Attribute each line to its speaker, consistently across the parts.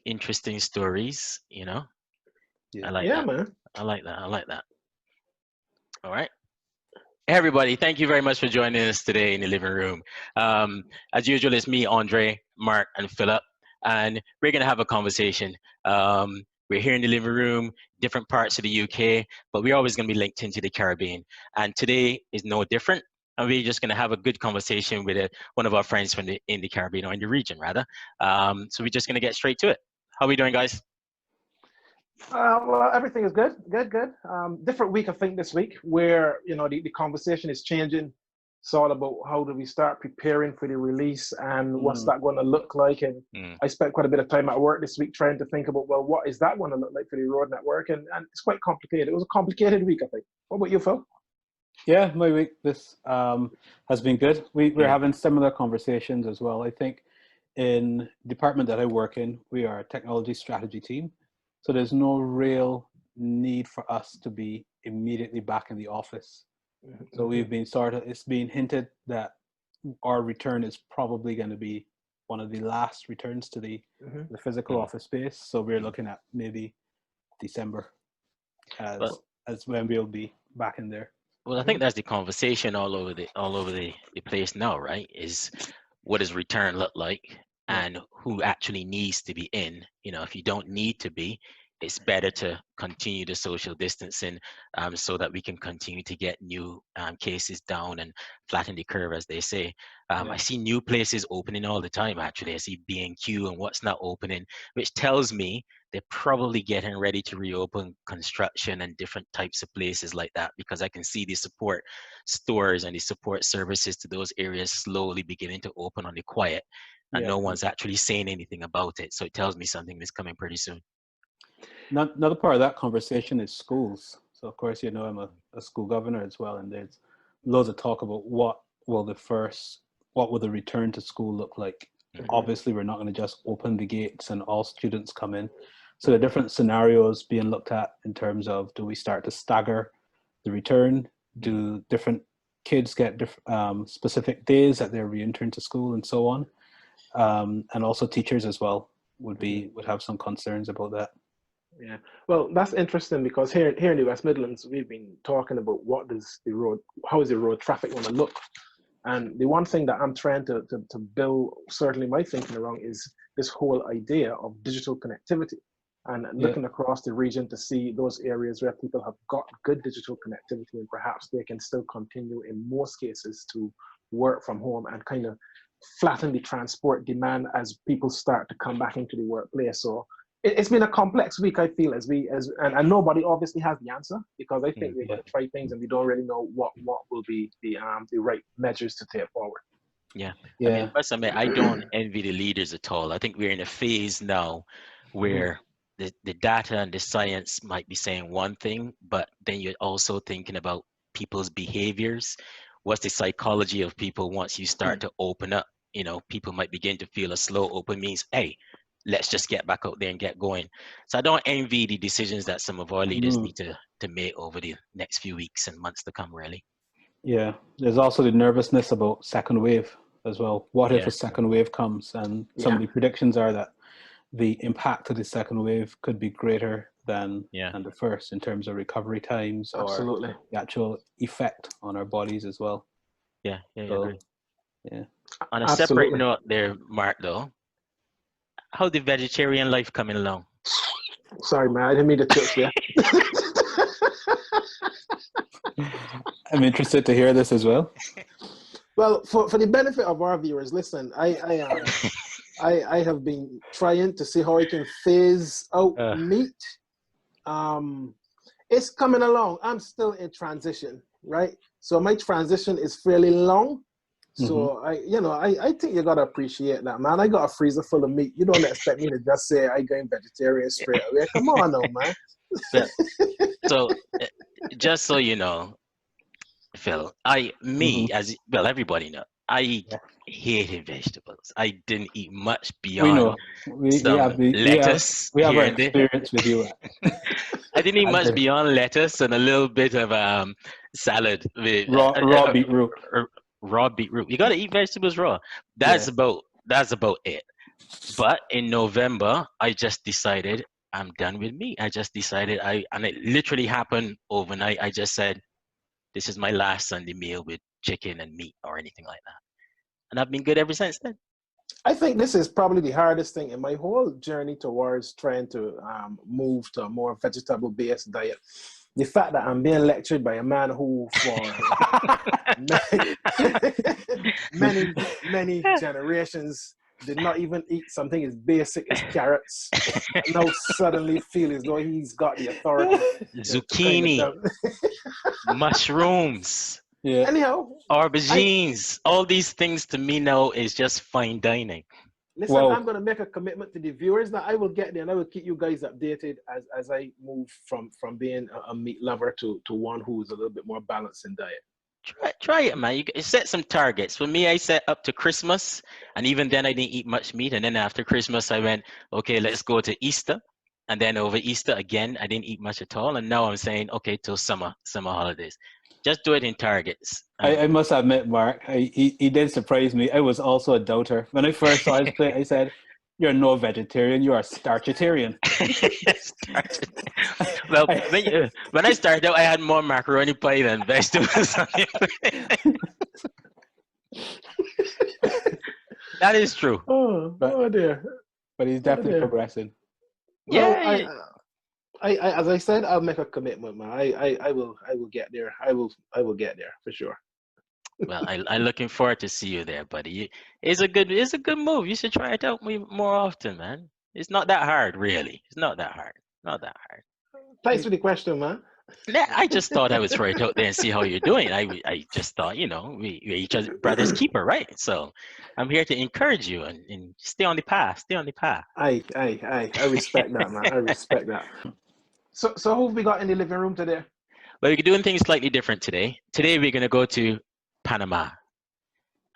Speaker 1: interesting stories. I
Speaker 2: Yeah.
Speaker 1: like
Speaker 3: Yeah,
Speaker 1: that.
Speaker 3: man.
Speaker 1: I like that. I like that. All right. Hey, everybody, thank you very much for joining us today in the living room. As usual, it's me, Andre, Mark, and Philip, and we're going to have a conversation. We're here in the living room, different parts of the UK, but we're always going to be linked into the Caribbean. And today is no different. And we're just going to have a good conversation with one of our friends from in the Caribbean, or in the region, rather. So we're just going to get straight to it. How are we doing, guys?
Speaker 3: Well, everything is good, good, good. Different week, I think, this week, where the conversation is changing. It's all about how do we start preparing for the release and what's
Speaker 2: Mm.
Speaker 3: that going to look like. And
Speaker 1: Mm.
Speaker 3: I spent quite a bit of time at work this week trying to think about, well, what is that going to look like for the road network? And it's quite complicated. It was a complicated week, I think. What about you, Phil?
Speaker 2: Yeah, my week this has been good. We're having similar conversations as well. I think in the department that I work in, we are a technology strategy team. So there's no real need for us to be immediately back in the office. So we've been it's been hinted that our return is probably going to be one of the last returns to the physical office space. So we're looking at maybe December
Speaker 1: But
Speaker 2: as when we'll be back in there.
Speaker 1: Well, I think that's the conversation all over the place now, right? Is what does return look like, and who actually needs to be in? If you don't need to be, it's better to continue the social distancing, so that we can continue to get new cases down and flatten the curve, as they say. I see new places opening all the time. Actually, I see B&Q and what's not opening, which tells me they're probably getting ready to reopen construction and different types of places like that, because I can see the support stores and the support services to those areas slowly beginning to open on the quiet, and no one's actually saying anything about it. So it tells me something is coming pretty soon.
Speaker 2: Another part of that conversation is schools. So of course, I'm a school governor as well, and there's loads of talk about what will the return to school look like. Obviously, we're not going to just open the gates and all students come in. So the different scenarios being looked at in terms of, do we start to stagger the return? Do different kids get specific days that they're re-entering to school and so on? And also teachers as well would have some concerns about that.
Speaker 3: Yeah, well, that's interesting because here in the West Midlands, we've been talking about how is the road traffic going to look? And the one thing that I'm trying to build, certainly my thinking around, is this whole idea of digital connectivity, and looking across the region to see those areas where people have got good digital connectivity, and perhaps they can still continue in most cases to work from home and kind of flatten the transport demand as people start to come back into the workplace. So it's been a complex week, I feel, and nobody obviously has the answer, because I think we're going to try things and we don't really know what will be the right measures to take forward.
Speaker 1: Yeah. I mean, personally, I don't envy the leaders at all. I think we're in a phase now where the data and the science might be saying one thing, but then you're also thinking about people's behaviors. What's the psychology of people once you start to open up? People might begin to feel a slow open means, hey, let's just get back out there and get going. So I don't envy the decisions that some of our leaders need to make over the next few weeks and months to come, really.
Speaker 2: Yeah, there's also the nervousness about second wave as well. What if a second wave comes? And some of the predictions are that the impact of the second wave could be greater than the first in terms of recovery times or the actual effect on our bodies as well.
Speaker 1: Yeah, I agree.
Speaker 2: Yeah.
Speaker 1: On a separate note there, Mark, though, how the vegetarian life coming along?
Speaker 3: Sorry, man, I didn't mean to touch there.
Speaker 2: I'm interested to hear this as well.
Speaker 3: Well, for the benefit of our viewers, listen, I have been trying to see how I can phase out meat. It's coming along. I'm still in transition, right? So my transition is fairly long. So I think you gotta appreciate that, man. I got a freezer full of meat. You don't expect me to just say I going vegetarian straight away. Come on, now, man.
Speaker 1: So, just so you know, Phil, as well, everybody know, I hated vegetables. I didn't eat much beyond lettuce.
Speaker 2: We have our experience with you.
Speaker 1: I didn't eat much beyond lettuce and a little bit of salad with
Speaker 2: raw beetroot.
Speaker 1: Raw beetroot. You gotta eat vegetables raw. That's about it. But in November, I just decided I'm done with meat. I just decided and it literally happened overnight. I just said, this is my last Sunday meal with chicken and meat or anything like that. And I've been good ever since then.
Speaker 3: I think this is probably the hardest thing in my whole journey towards trying to move to a more vegetable-based diet. The fact that I'm being lectured by a man who, for many generations, did not even eat something as basic as carrots, now suddenly feel as though he's got the authority
Speaker 1: Zucchini,
Speaker 3: to kind of
Speaker 1: mushrooms,
Speaker 3: anyhow,
Speaker 1: aubergines, all these things to me now is just fine dining.
Speaker 3: listen, I'm going to make a commitment to the viewers that I will get there and I will keep you guys updated as I move from being a meat lover to one who's a little bit more balanced in diet.
Speaker 1: Try it, man. You set some targets. For me, I set up to Christmas, and even then I didn't eat much meat. And then after Christmas, I went, okay, let's go to Easter. And then over Easter again, I didn't eat much at all. And now I'm saying, okay, till summer holidays. Just do it in targets.
Speaker 2: I must admit, Mark, he did surprise me. I was also a doubter. When I first saw his plate, I said, you're no vegetarian, you are starchitarian.
Speaker 1: Well, when I started out, I had more macaroni pie than vegetables. That is true.
Speaker 3: Oh dear.
Speaker 2: But he's definitely progressing.
Speaker 3: Yeah. Well, I as I said, I'll make a commitment, man. I will get there. I will get there for sure.
Speaker 1: Well, I'm looking forward to see you there, buddy. It's a good move. You should try it out more often, man. It's not that hard, really. It's not that hard. Not that hard.
Speaker 3: Thanks for the question, man.
Speaker 1: Yeah, I just thought I would throw it out there and see how you're doing. I just thought, we each other brother's keeper, right? So I'm here to encourage you and stay on the path. Stay on the path.
Speaker 3: I respect that, man. I respect that. So who have we got in the living room today?
Speaker 1: Well, we're doing things slightly different today. Today we're gonna go to Panama.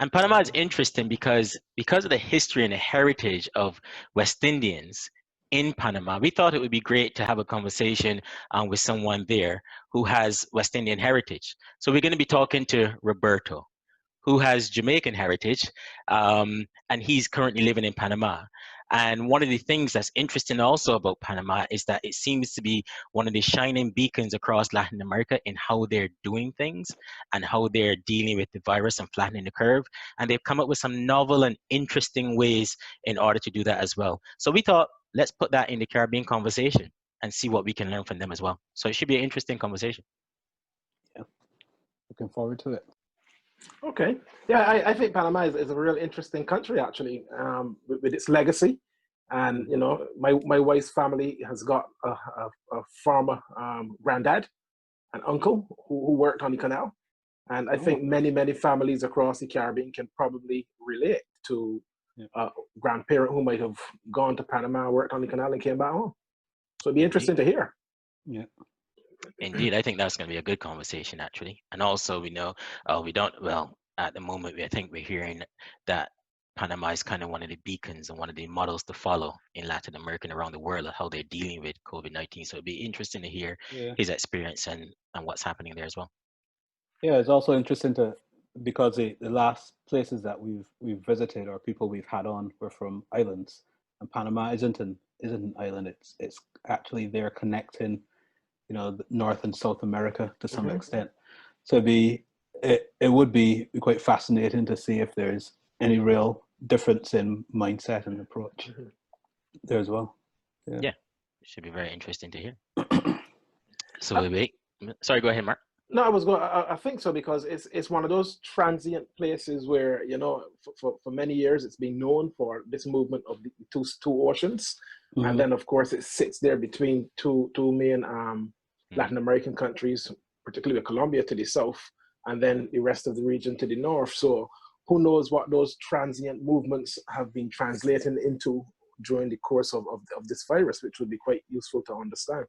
Speaker 1: And Panama is interesting because of the history and the heritage of West Indians in Panama. We thought it would be great to have a conversation with someone there who has West Indian heritage. So we're going to be talking to Roberto, who has Jamaican heritage, and he's currently living in Panama. And one of the things that's interesting also about Panama is that it seems to be one of the shining beacons across Latin America in how they're doing things and how they're dealing with the virus and flattening the curve. And they've come up with some novel and interesting ways in order to do that as well. So we thought, let's put that in the Caribbean conversation and see what we can learn from them as well. So it should be an interesting conversation.
Speaker 2: Yeah, looking forward to it.
Speaker 3: Okay. Yeah, I think Panama is a real interesting country, actually, with its legacy. And, my wife's family has got a former granddad and uncle who worked on the canal. And I think many families across the Caribbean can probably relate to a grandparent who might have gone to Panama, worked on the canal, and came back home. So it'd be interesting to hear.
Speaker 2: Yeah.
Speaker 1: Indeed, I think that's going to be a good conversation, actually. And also, we know at the moment, I think we're hearing that Panama is kind of one of the beacons and one of the models to follow in Latin America and around the world of how they're dealing with COVID-19. So it'd be interesting to hear his experience and what's happening there as well.
Speaker 2: Yeah, it's also interesting because the last places that we've visited or people we've had on were from islands, and Panama isn't an island. It's actually there connecting, North and South America to some extent. So it would be quite fascinating to see if there's any real difference in mindset and approach there as well.
Speaker 1: Yeah, it should be very interesting to hear. So wait, sorry, go ahead, Mark.
Speaker 3: No, I think so, because it's one of those transient places where, for many years it's been known for this movement of the two oceans. And then, of course, it sits there between two main Latin American countries, particularly Colombia to the south, and then the rest of the region to the north. So who knows what those transient movements have been translating into during the course of this virus, which would be quite useful to understand.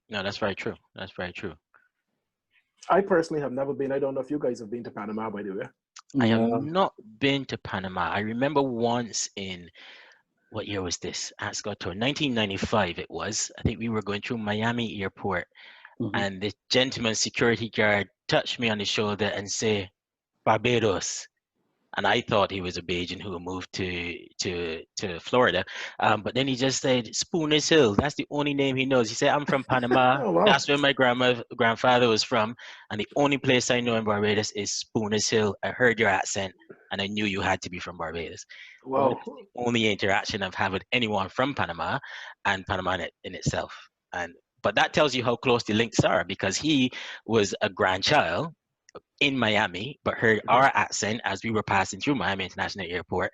Speaker 1: No, that's very true. That's very true.
Speaker 3: I personally have never been. I don't know if you guys have been to Panama, by the way.
Speaker 1: I have not been to Panama. I remember once in, what year was this? Ask God tour. 1995 it was. I think we were going through Miami airport, and the gentleman security guard touched me on the shoulder and say, Barbados. and I thought he was a Bajan who moved to Florida. But then he just said Spooners Hill. That's the only name he knows. He said, I'm from Panama.
Speaker 3: Oh, wow.
Speaker 1: That's where my grandfather was from, and the only place I know in Barbados is Spooners Hill. I heard your accent, and I knew you had to be from Barbados. Well,
Speaker 3: Wow.
Speaker 1: it's the only interaction I've had with anyone from Panama, and Panama in itself. And but that tells you how close the links are, because he was a grandchild in Miami, but heard
Speaker 3: Mhm.
Speaker 1: our accent as we were passing through Miami International Airport,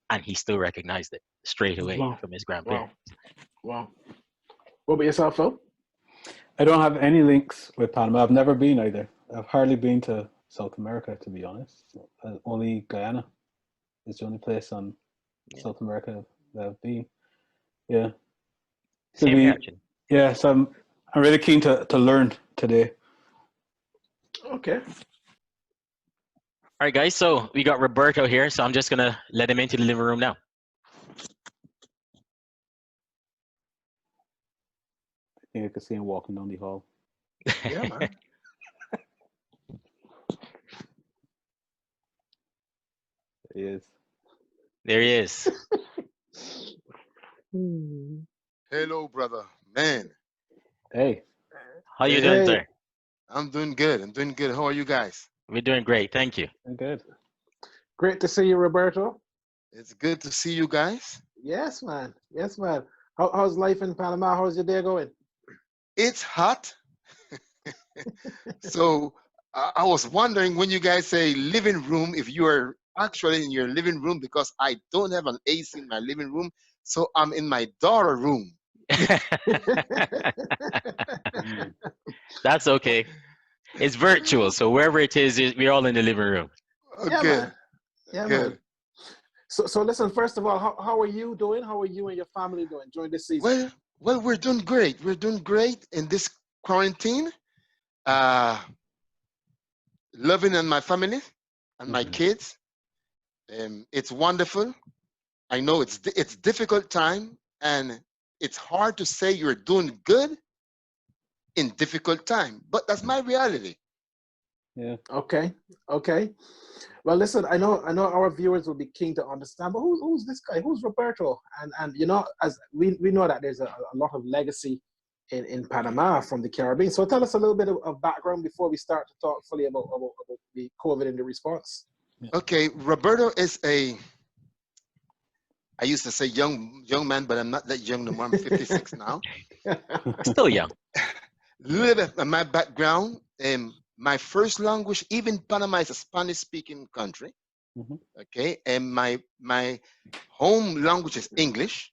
Speaker 1: and he still recognized it straight away
Speaker 3: Wow.
Speaker 1: from his
Speaker 3: Wow.
Speaker 1: grandparents.
Speaker 3: Wow. What about yourself, Phil?
Speaker 2: I don't have any links with Panama. I've never been either. I've hardly been to South America, to be honest. Only Guyana is the only place on
Speaker 1: Yeah.
Speaker 2: South America that I've been. Yeah. To
Speaker 1: Same here,
Speaker 2: be,
Speaker 1: actually.
Speaker 2: yeah. So I'm really keen to learn today.
Speaker 3: Okay.
Speaker 1: All right, guys. So we got Roberto here, so I'm just gonna let him into the living room now.
Speaker 2: I think I could see him walking down the hall.
Speaker 3: Yeah, man.
Speaker 2: There he is.
Speaker 1: There he is.
Speaker 4: Hello, brother. Man,
Speaker 2: Hey.
Speaker 1: How you doing,
Speaker 3: Hey.
Speaker 1: sir?
Speaker 4: I'm doing good. I'm doing good. How are you guys?
Speaker 1: We're doing great, thank you.
Speaker 2: Good.
Speaker 3: Great to see you, Roberto.
Speaker 4: It's good to see you guys.
Speaker 3: Yes, man. Yes, man. How's life in Panama? How's your day going?
Speaker 4: It's hot. So I was wondering when you guys say living room, if you are actually in your living room, because I don't have an AC in my living room. So I'm in my daughter room.
Speaker 1: That's okay. It's virtual, so wherever it is, we're all in the living room.
Speaker 4: Oh,
Speaker 3: Yeah,
Speaker 4: good.
Speaker 3: man. Yeah,
Speaker 4: Good.
Speaker 3: man. So listen, first of all, how are you doing? How are you and your family doing during this season?
Speaker 4: Well, we're doing great. We're doing great in this quarantine. Loving on my family and my kids. It's wonderful. I know it's difficult time, and it's hard to say you're doing good in difficult time, but that's my reality.
Speaker 2: Yeah.
Speaker 3: Okay. Okay. Well, listen, I know our viewers will be keen to understand, but who's this guy? Who's Roberto? And you know, as we know that there's a lot of legacy in Panama from the Caribbean. So tell us a little bit of background before we start to talk fully about the COVID and the response.
Speaker 4: Okay, Roberto is I used to say young man, but I'm not that young no more. I'm 56 now.
Speaker 1: Still young.
Speaker 4: Little bit of my background. My first language, even Panama is a Spanish-speaking country.
Speaker 2: Mhm.
Speaker 4: Okay, and my home language is English.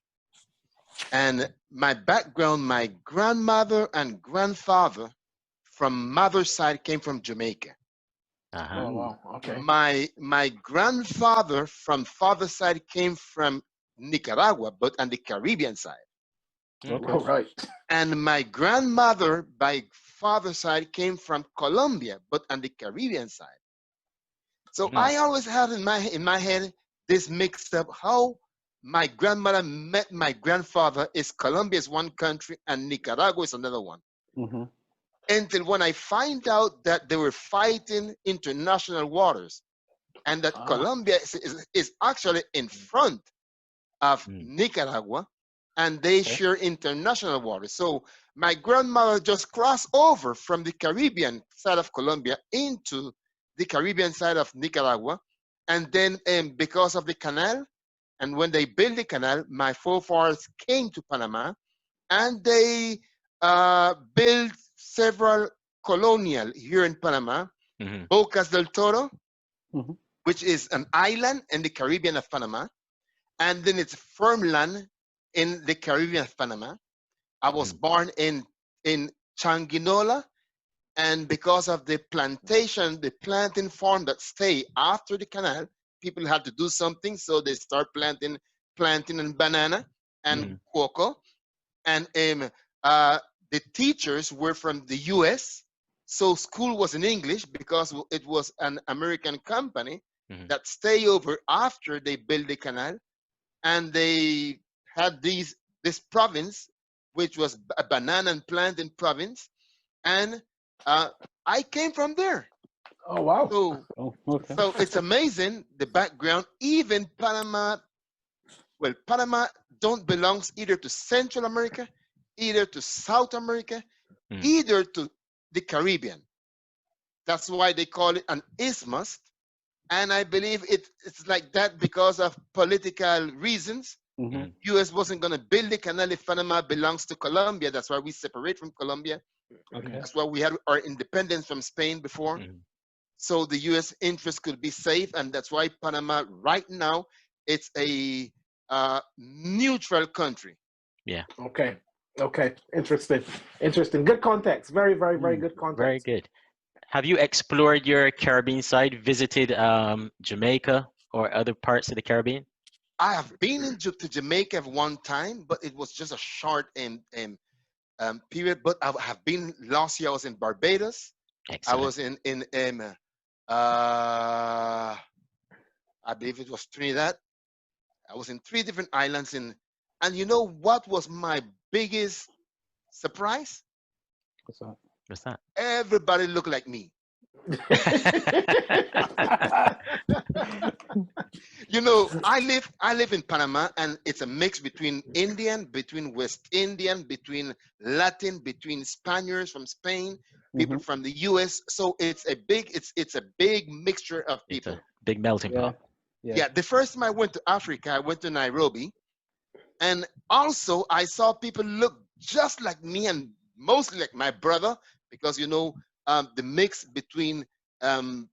Speaker 4: And my background, my grandmother and grandfather from mother's side came from Jamaica.
Speaker 1: Uh-huh.
Speaker 3: Oh wow. Okay.
Speaker 4: My grandfather from father's side came from Nicaragua, but on the Caribbean side.
Speaker 2: Okay.
Speaker 3: All right.
Speaker 4: And my grandmother by father's side came from Colombia, but on the Caribbean side. So
Speaker 1: Mhm.
Speaker 4: I always have in my head this mixed up how my grandmother met my grandfather is Colombia is one country and Nicaragua is another one.
Speaker 2: Mm-hmm.
Speaker 4: Until when I find out that they were fighting international waters and that Colombia is actually in front of Nicaragua and they
Speaker 2: Okay.
Speaker 4: share international waters. So my grandmother just crossed over from the Caribbean side of Colombia into the Caribbean side of Nicaragua. And then because of the canal, and when they built the canal, my forefathers came to Panama and they built several colonial here in Panama,
Speaker 1: Mhm.
Speaker 4: Bocas del Toro,
Speaker 2: Mhm.
Speaker 4: which is an island in the Caribbean of Panama, and then it's farmland in the Caribbean of Panama. I was born in Changuinola, and because of the plantation, the planting farm that stay after the canal, people had to do something, so they start planting and banana and cocoa, and the teachers were from the U.S., so school was in English because it was an American company that stay over after they built the canal, and they had this province, which was a banana and plantain province, and I came from there.
Speaker 3: Oh, wow.
Speaker 4: So,
Speaker 2: Oh, okay.
Speaker 4: so it's amazing the background. Even Panama, well, Panama don't belongs either to Central America, either to South America,
Speaker 1: Mm.
Speaker 4: either to the Caribbean. That's why they call it an isthmus. And I believe it's like that because of political reasons.
Speaker 2: Mm-hmm.
Speaker 1: Mm.
Speaker 4: U.S. wasn't going to build the canal if Panama belongs to Colombia. That's why we separate from Colombia.
Speaker 2: Okay.
Speaker 4: That's why we had our independence from Spain before.
Speaker 1: Mm.
Speaker 4: So the U.S. interest could be safe, and that's why Panama right now it's a neutral country.
Speaker 1: Yeah.
Speaker 3: Okay. Okay. Interesting. Interesting. Good context. Very, very, very
Speaker 2: Mm.
Speaker 3: good
Speaker 1: Very
Speaker 3: context.
Speaker 1: good. Have you explored your Caribbean side? Visited Jamaica or other parts of the Caribbean?
Speaker 4: I have been to Jamaica one time, but it was just a short period. But I have been last year. I was in Barbados. I
Speaker 1: Excellent.
Speaker 4: was in I believe it was Trinidad. I was in 3 different islands and you know what was my biggest surprise?
Speaker 2: What's that?
Speaker 1: What's that?
Speaker 4: Everybody looked like me. You know, I live in Panama, and it's a mix between Indian, between West Indian, between Latin, between Spaniards from Spain, people
Speaker 2: Mm-hmm.
Speaker 4: from the US. So it's a big mixture of
Speaker 1: It's
Speaker 4: people.
Speaker 1: a big melting
Speaker 2: Yeah.
Speaker 1: pot.
Speaker 2: Yeah.
Speaker 4: Yeah, the first time I went to Africa, I went to Nairobi, and also I saw people look just like me and mostly like my brother, because you know the mix between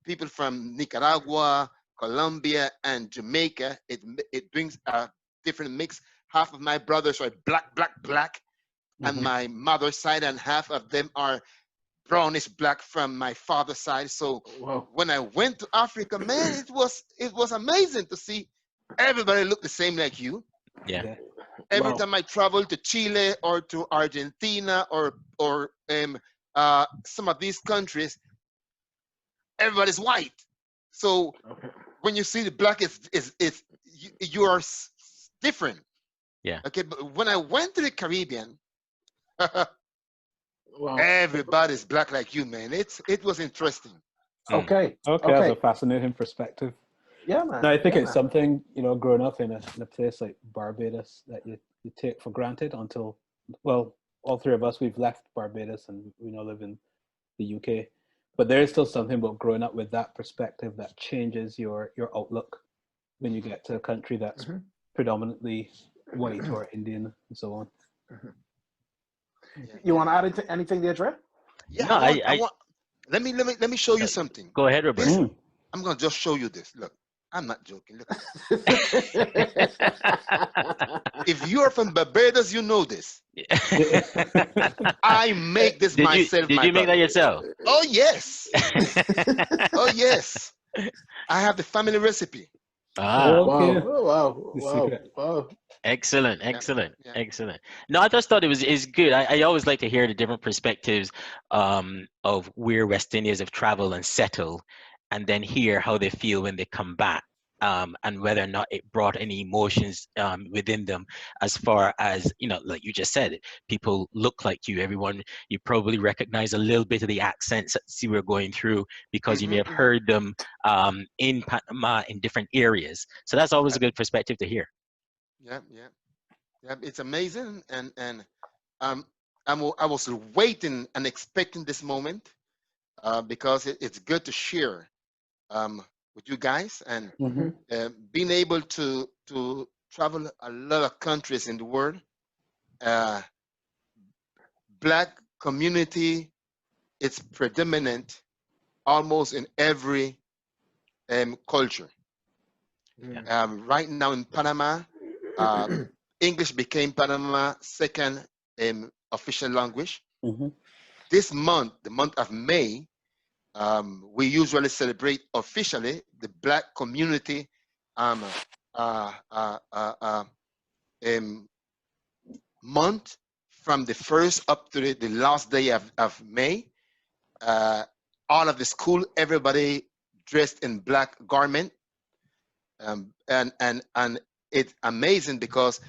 Speaker 4: people from Nicaragua, Colombia, and Jamaica, it brings a different mix. Half of my brothers are black, black, black, and
Speaker 2: Mm-hmm.
Speaker 4: my mother's side, and half of them are brownish black from my father's side. So
Speaker 3: Wow.
Speaker 4: when I went to Africa, man, it was amazing to see everybody look the same like you.
Speaker 1: Yeah.
Speaker 2: Yeah.
Speaker 4: Every
Speaker 3: Wow.
Speaker 4: time I travel to Chile or to Argentina or some of these countries, everybody's white. So
Speaker 3: Okay.
Speaker 4: when you see the black, you are different.
Speaker 1: Yeah.
Speaker 4: Okay, but when I went to the Caribbean,
Speaker 3: Wow.
Speaker 4: everybody's black like you, man. It was interesting.
Speaker 1: Mm.
Speaker 3: Okay.
Speaker 2: Okay, that's a
Speaker 3: Okay.
Speaker 2: fascinating perspective.
Speaker 3: Yeah, man.
Speaker 2: No, I think
Speaker 3: Yeah,
Speaker 2: it's
Speaker 3: man.
Speaker 2: something, growing up in a place like Barbados that you take for granted until, well, all 3 of us, we've left Barbados and we now live in the UK. But there is still something about growing up with that perspective that changes your outlook when you get to a country that's
Speaker 3: Mhm.
Speaker 2: predominantly white or Indian and so on.
Speaker 4: Yeah,
Speaker 3: You
Speaker 4: yeah,
Speaker 3: want to add anything there, Dre?
Speaker 4: yeah.
Speaker 1: No,
Speaker 4: I want. Let me show you something.
Speaker 1: go ahead,
Speaker 4: This
Speaker 1: Roberto.
Speaker 4: I'm gonna just show you this. Look, I'm not joking. Look at this. If you're from Barbados, you know this. I make this myself,
Speaker 1: did
Speaker 4: my
Speaker 1: you make that
Speaker 4: brother.
Speaker 1: yourself?
Speaker 4: Oh yes. Oh yes. I have the family recipe.
Speaker 1: Ah,
Speaker 2: Okay,
Speaker 3: Wow. Oh, wow.
Speaker 2: the
Speaker 3: Wow.
Speaker 2: secret.
Speaker 3: Wow.
Speaker 1: excellent,
Speaker 4: Yeah,
Speaker 1: excellent,
Speaker 4: yeah.
Speaker 1: excellent. No, I just thought it's good. I always like to hear the different perspectives of where West Indians have traveled and settled, and then hear how they feel when they come back, and whether or not it brought any emotions within them. As far as like you just said, people look like you. Everyone, you probably recognize a little bit of the accents that you were going through because you may
Speaker 4: Hmm,
Speaker 1: have
Speaker 4: hmm.
Speaker 1: heard them in Panama in different areas. So that's always a good perspective to hear.
Speaker 4: Yeah, yeah, yeah. It's amazing, and um, I was waiting and expecting this moment because it's good to share with you guys and
Speaker 2: Mm-hmm.
Speaker 4: being able to travel a lot of countries in the world. Uh, Black community, it's predominant almost in every culture.
Speaker 1: Yeah.
Speaker 4: Right now in Panama, uh, English became Panama second official language.
Speaker 2: Mm-hmm.
Speaker 4: This month, the month of May, we usually celebrate officially the Black community um, uh, uh, uh, uh, um, month from the first up to the last day of May. Uh, all of the school, everybody dressed in black garment, and it's amazing because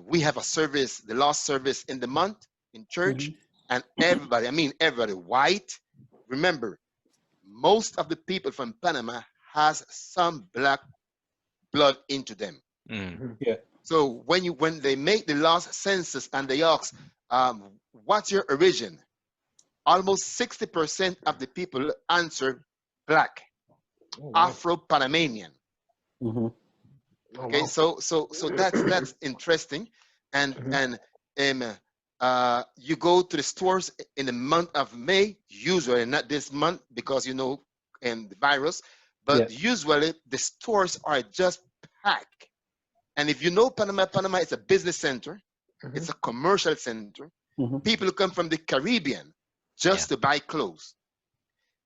Speaker 4: we have a service, the last service in the month in church,
Speaker 2: Mm-hmm.
Speaker 4: and everybody, I mean everybody, white. Remember, most of the people from Panama has some black blood into them.
Speaker 2: Yeah.
Speaker 4: So when they make the last census and they ask, what's your origin? Almost 60% of the people answer black, Afro-Panamanian. Okay, so that's interesting, and you go to the stores in the month of May, usually not this month because the virus, but usually the stores are just packed. And if you know Panama, Panama is a business center, it's a commercial center. People come from the Caribbean just to buy clothes.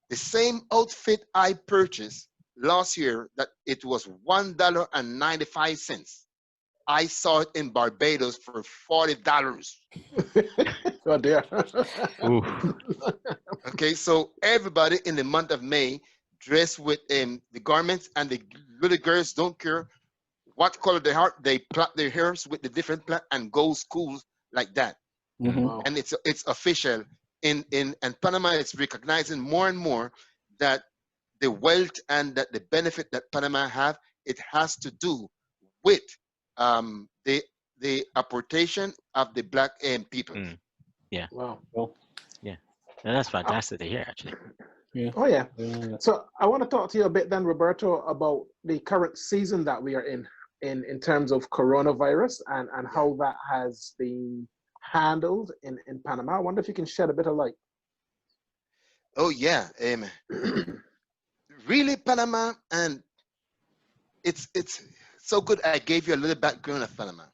Speaker 4: The same outfit I purchased last year, that it was $1.95. I saw it in Barbados for $40.
Speaker 3: Oh dear.
Speaker 4: Okay, so everybody in the month of May dressed with the garments, and the little girls don't care what color they are. They plait their hairs with the different plait and go schools like that.
Speaker 3: Wow.
Speaker 4: And it's official in Panama. It's recognizing more and more that the wealth and that the benefit that Panama have, it has to do with the apportation of the black people.
Speaker 1: Yeah.
Speaker 3: Wow.
Speaker 1: Yeah. And that's fantastic to hear, actually.
Speaker 2: Yeah.
Speaker 3: Oh yeah. So I want to talk to you a bit then, Roberto, about the current season that we are in terms of coronavirus and how that has been handled in Panama. I wonder if you can shed a bit of light.
Speaker 4: Oh yeah, really Panama, and it's so good. I gave you a little background of Panama.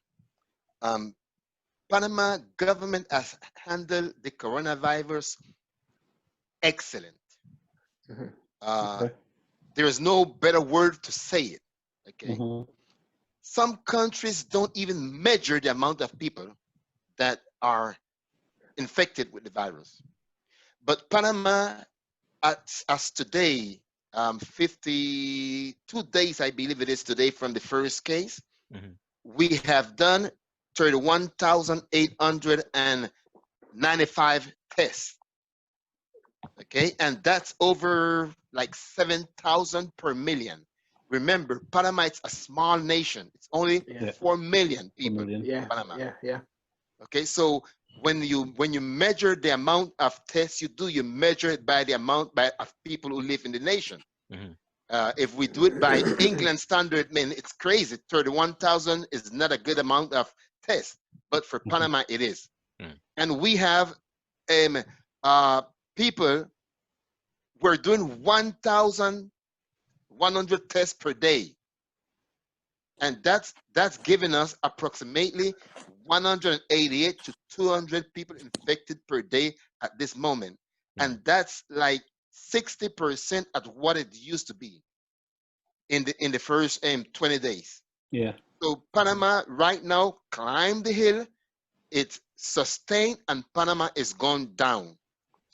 Speaker 4: Panama government has handled the coronavirus excellent. There is no better word to say it. Okay. Some countries don't even measure the amount of people that are infected with the virus. But Panama, as today, 52 days, I believe it is today from the first case, we have done 31,895 tests. Okay, and that's over like 7,000 per million. Remember, Panama is a small nation. It's only 4 million people. Panama.
Speaker 3: Yeah.
Speaker 4: Okay, so when you measure the amount of tests you do, you measure it by the amount of people who live in the nation. If we do it by England standard, man, it's crazy. 31,000 is not a good amount of tests, but for Panama it is. And we have people, we're doing 1,100 tests per day. And that's giving us approximately 188 to 200 people infected per day at this moment. And that's like 60% at what it used to be in the first 20 days.
Speaker 2: Yeah.
Speaker 4: So Panama right now climbed the hill, it's sustained, and Panama is gone down.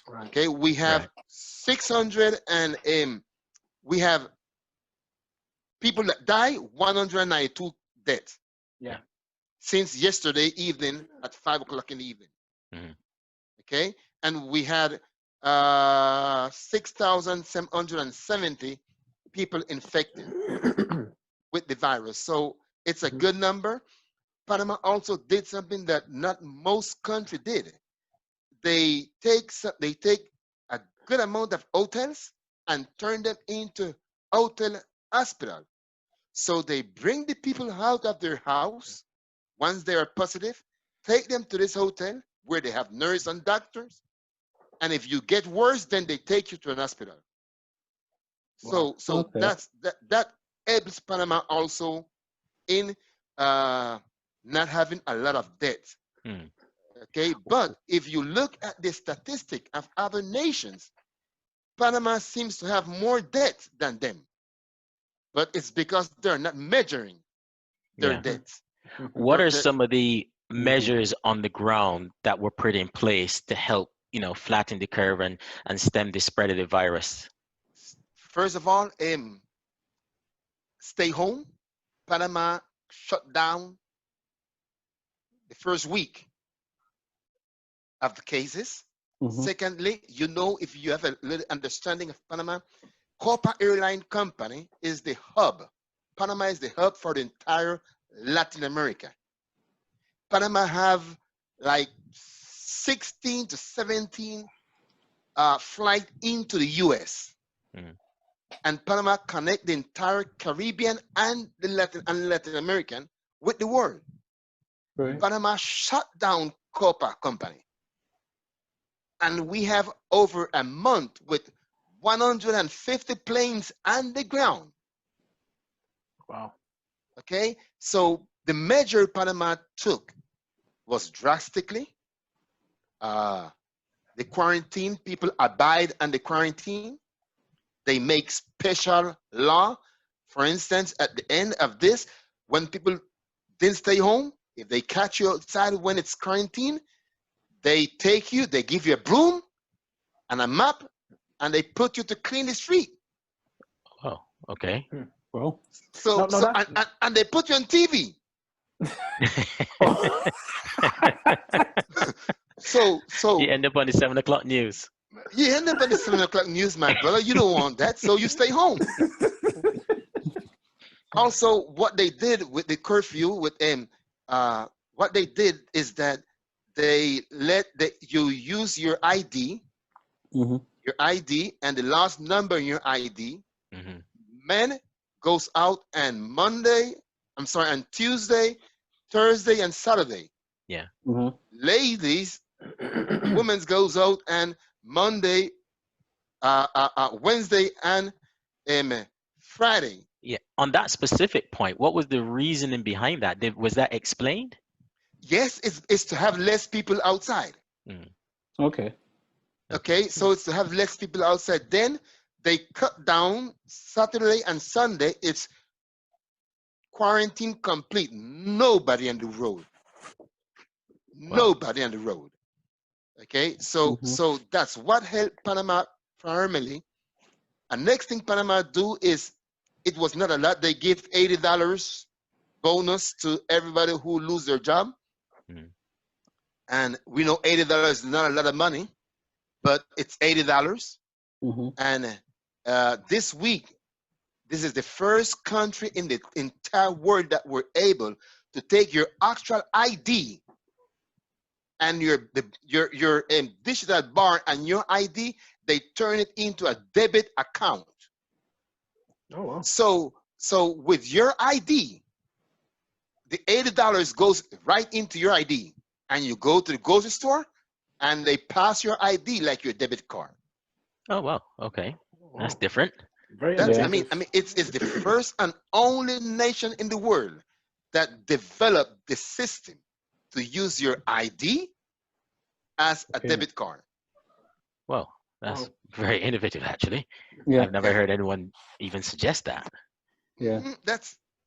Speaker 3: Right.
Speaker 4: Okay, we have 600 and we have people that die, 192 deaths.
Speaker 3: Yeah.
Speaker 4: Since yesterday evening at 5 o'clock in the evening. Okay, and we had 6,770 people infected with the virus. So it's a good number. Panama also did something that not most countries did. They take a good amount of hotels and turn them into hotel hospital. So they bring the people out of their house once they are positive, take them to this hotel where they have nurses and doctors. And if you get worse, then they take you to an hospital.
Speaker 3: Wow.
Speaker 4: So that helps Panama also in not having a lot of deaths. Okay, but if you look at the statistic of other nations, Panama seems to have more deaths than them. But it's because they're not measuring their deaths.
Speaker 1: What are some of the measures on the ground that were put in place to help, flatten the curve and stem the spread of the virus?
Speaker 4: First of all, stay home. Panama shut down the first week of the cases. Secondly, you know, if you have a little understanding of Panama, Copa Airline Company is the hub. Panama is the hub for the entire Latin America. Panama have like 16 to 17 flight into the US. And Panama connect the entire Caribbean and the Latin American with the world.
Speaker 2: Right.
Speaker 4: Panama shut down Copa Company. And we have over a month with 150 planes on the ground.
Speaker 3: Wow.
Speaker 4: Okay, so the measure Panama took was drastically. The quarantine, people abide on the quarantine. They make special law. For instance, at the end of this, when people didn't stay home, if they catch you outside when it's quarantine, they take you, they give you a broom and a map, and they put you to clean the street.
Speaker 1: Oh, okay.
Speaker 2: Well,
Speaker 4: And they put you on TV. So
Speaker 1: you end up on the 7 o'clock news.
Speaker 4: You end up on the 7 o'clock news, my brother. You don't want that, so you stay home. Also, what they did with the curfew, what they did is that they let you use your ID, your ID, and the last number in your ID. Men goes out on Tuesday, Thursday, and Saturday.
Speaker 1: Yeah.
Speaker 4: Ladies, women goes out and Monday, Wednesday, and Friday.
Speaker 1: Yeah. On that specific point, what was the reasoning behind that? Was that explained?
Speaker 4: Yes, it's to have less people outside.
Speaker 2: Okay.
Speaker 4: Okay, so it's to have less people outside. Then they cut down Saturday and Sunday. It's quarantine complete. Nobody on the road. Nobody on the road. Okay, so that's what helped Panama primarily. And next thing Panama do is, it was not a lot. They give $80 bonus to everybody who lose their job. And we know $80 is not a lot of money, but it's $80. And this week, this is the first country in the entire world that were able to take your actual ID and your digital bar and your ID, they turn it into a debit account.
Speaker 3: Oh, wow.
Speaker 4: So with your ID, the $80 goes right into your ID, and you go to the grocery store, and they pass your ID like your debit card.
Speaker 1: Oh, wow. Okay. That's different.
Speaker 4: I mean, it's the first and only nation in the world that developed the system to use your ID as a debit card.
Speaker 1: Well, that's very innovative, actually.
Speaker 2: Yeah.
Speaker 1: I've never heard anyone even suggest that.
Speaker 2: Yeah.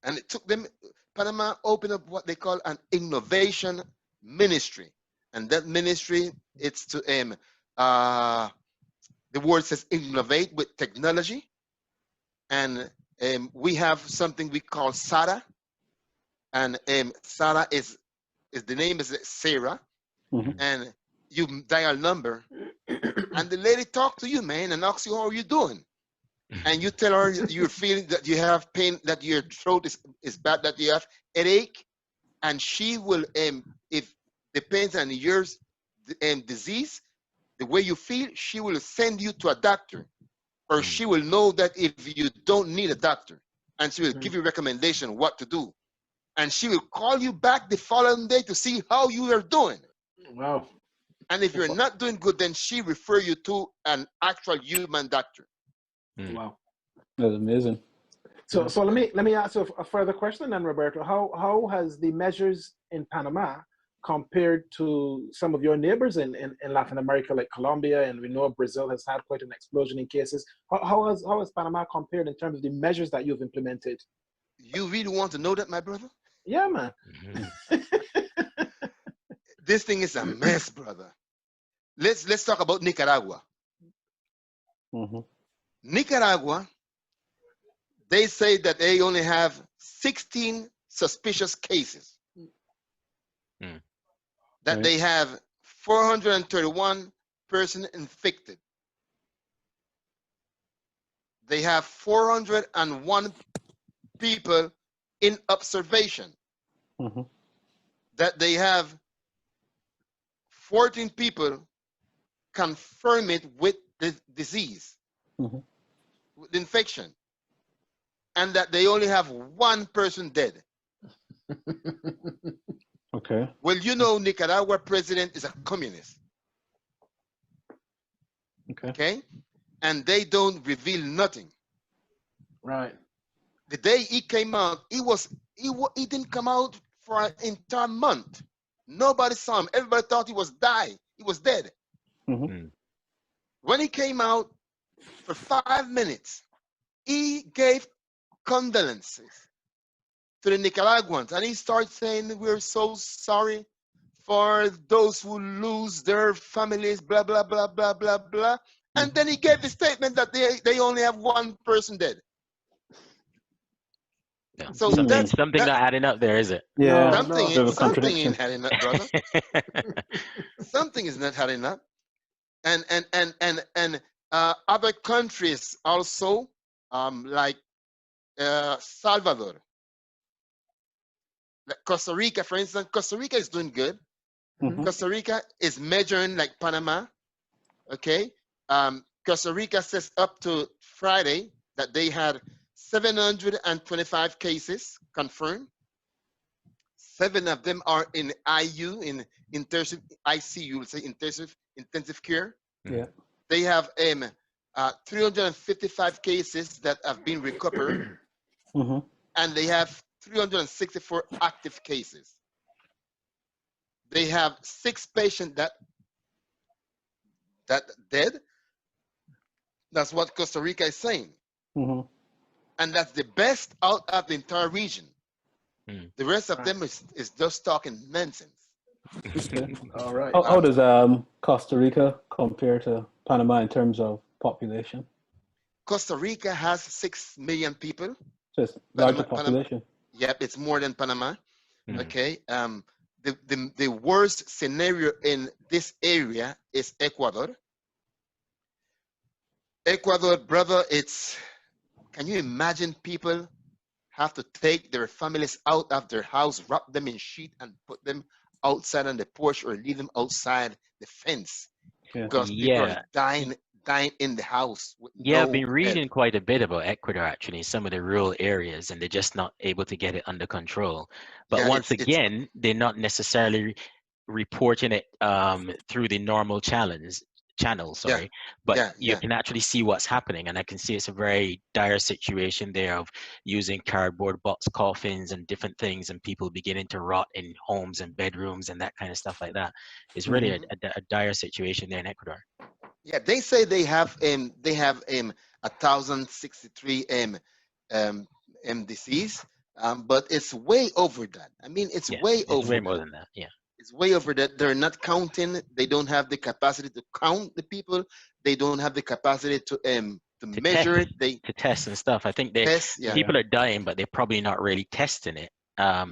Speaker 4: And it took them. Panama opened up what they call an innovation ministry, and that ministry, it's to the word says innovate with technology, and we have something we call SARA, and SARA is the name is Sarah, and you dial number, and the lady talk to you, man, and asks you how are you doing, and you tell her you're feeling that you have pain, that your throat is bad, that you have headache, and she will if depends on your disease, the way you feel, she will send you to a doctor, or she will know that if you don't need a doctor, and she will give you recommendation what to do, and she will call you back the following day to see how you are doing.
Speaker 3: Wow.
Speaker 4: And if you're not doing good, then she refer you to an actual human doctor.
Speaker 3: Wow.
Speaker 2: That's amazing.
Speaker 3: So let me ask you a further question then, Roberto. How has the measures in Panama compared to some of your neighbors in Latin America, like Colombia, and we know Brazil has had quite an explosion in cases. How has Panama compared in terms of the measures that you've implemented?
Speaker 4: You really want to know that, my brother?
Speaker 3: Yeah, man.
Speaker 4: This thing is a mess, brother. Let's talk about Nicaragua. Nicaragua, they say that they only have 16 suspicious cases. That they have 431 persons infected. They have 401 people in observation.
Speaker 2: Mm-hmm.
Speaker 4: That they have 14 people confirm it with the disease,
Speaker 2: Mm-hmm.
Speaker 4: with infection, and that they only have one person dead.
Speaker 2: Okay.
Speaker 4: Well, you know, Nicaragua president is a communist.
Speaker 2: Okay.
Speaker 4: Okay, and they don't reveal nothing.
Speaker 3: Right.
Speaker 4: The day he came out, he didn't come out for an entire month. Nobody saw him. Everybody thought he was he was dead.
Speaker 2: Mm-hmm.
Speaker 4: When he came out for 5 minutes, he gave condolences to the Nicaraguans, and he started saying, "We're so sorry for those who lose their families, blah blah blah blah blah blah." And then he gave the statement that they only have one person dead.
Speaker 1: Yeah.
Speaker 4: So
Speaker 1: Something not adding up there, is it?
Speaker 2: Yeah.
Speaker 3: No, no.
Speaker 2: Bit of a
Speaker 4: something
Speaker 2: contradiction.
Speaker 4: ain't adding up, brother. Something is not adding up. And other countries also, like Salvador, like Costa Rica, for instance. Costa Rica is doing good.
Speaker 2: Mm-hmm.
Speaker 4: Costa Rica is measuring like Panama. Okay, Costa Rica says up to Friday that they had 725 cases confirmed. 7 of them are in IU, in intensive ICU, let's say intensive care.
Speaker 2: Yeah.
Speaker 4: They have 355 cases that have been recovered,
Speaker 2: Mm-hmm.
Speaker 4: and they have 364 active cases. They have 6 patients that dead. That's what Costa Rica is saying,
Speaker 2: Mm-hmm.
Speaker 4: and that's the best out of the entire region. The rest of
Speaker 3: Right.
Speaker 4: them is just talking nonsense.
Speaker 2: Okay.
Speaker 3: All right.
Speaker 2: How does Costa Rica compare to Panama in terms of population?
Speaker 4: Costa Rica has 6 million people.
Speaker 2: So it's larger population.
Speaker 4: Yep, it's more than Panama. Okay. The worst scenario in this area is Ecuador. Ecuador, brother, can you imagine people have to take their families out of their house, wrap them in sheet, and put them outside on the porch, or leave them outside the fence,
Speaker 2: Yeah.
Speaker 4: because people are dying in the house with
Speaker 1: Yeah, I've
Speaker 4: no
Speaker 1: been reading
Speaker 4: bed.
Speaker 1: quite a bit about Ecuador actually, in some of the rural areas, and they're just not able to get it under control. But
Speaker 4: Yeah,
Speaker 1: once again, they're not necessarily reporting it through the normal channels,
Speaker 4: yeah,
Speaker 1: but
Speaker 4: yeah,
Speaker 1: you
Speaker 4: yeah.
Speaker 1: can actually see what's happening, and I can see it's a very dire situation there of using cardboard box coffins and different things, and people beginning to rot in homes and bedrooms and that kind of stuff like that. It's really a dire situation there in Ecuador.
Speaker 4: Yeah, they say they have 1,063 disease, but it's way over that. I mean, it's way
Speaker 1: It's
Speaker 4: over
Speaker 1: way
Speaker 4: that.
Speaker 1: more than that. Yeah.
Speaker 4: It's way over that. They're not counting. They don't have the capacity to count the people. They don't have the capacity to measure
Speaker 1: test,
Speaker 4: it.
Speaker 1: to test and stuff. I think people are dying, but they're probably not really testing it.